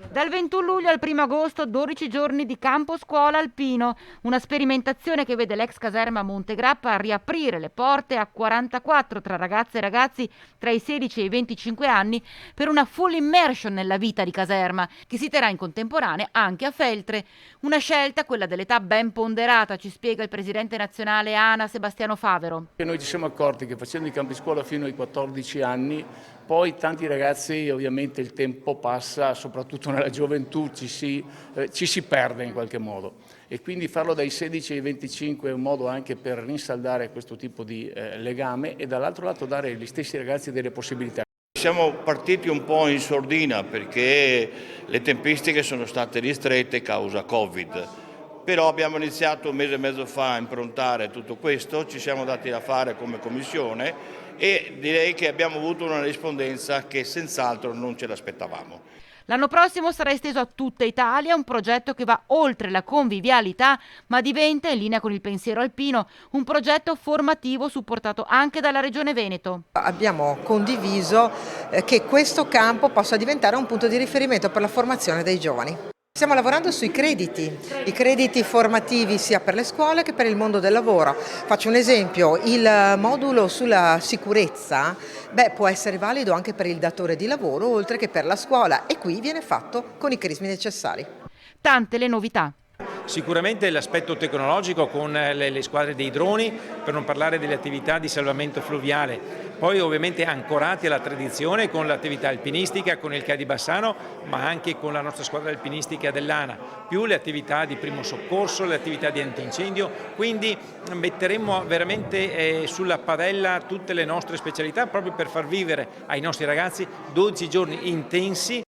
Dal 21 luglio al 1 agosto 12 giorni di campo scuola alpino, una sperimentazione che vede l'ex caserma Montegrappa riaprire le porte a 44 tra ragazze e ragazzi tra i 16 e i 25 anni per una full immersion nella vita di caserma che si terrà in contemporanea anche a Feltre. Una scelta, quella dell'età ben ponderata, ci spiega il presidente nazionale ANA Sebastiano Favero. E noi ci siamo accorti che facendo i campi scuola fino ai 14 anni, poi tanti ragazzi, ovviamente il tempo passa, soprattutto nella gioventù ci si perde in qualche modo, e quindi farlo dai 16 ai 25 è un modo anche per rinsaldare questo tipo di legame e dall'altro lato dare agli stessi ragazzi delle possibilità. Siamo partiti un po' in sordina perché le tempistiche sono state ristrette causa Covid. Però abbiamo iniziato un mese e mezzo fa a improntare tutto questo, ci siamo dati da fare come commissione e direi che abbiamo avuto una rispondenza che senz'altro non ce l'aspettavamo. L'anno prossimo sarà esteso a tutta Italia, un progetto che va oltre la convivialità, ma diventa, in linea con il pensiero alpino, un progetto formativo supportato anche dalla Regione Veneto. Abbiamo condiviso che questo campo possa diventare un punto di riferimento per la formazione dei giovani. Stiamo lavorando sui crediti, i crediti formativi sia per le scuole che per il mondo del lavoro. Faccio un esempio, il modulo sulla sicurezza può essere valido anche per il datore di lavoro oltre che per la scuola e qui viene fatto con i crismi necessari. Tante le novità. Sicuramente l'aspetto tecnologico con le squadre dei droni, per non parlare delle attività di salvamento fluviale, poi ovviamente ancorati alla tradizione con l'attività alpinistica, con il CAI di Bassano, ma anche con la nostra squadra alpinistica dell'ANA, più le attività di primo soccorso, le attività di antincendio, quindi metteremo veramente sulla padella tutte le nostre specialità proprio per far vivere ai nostri ragazzi 12 giorni intensi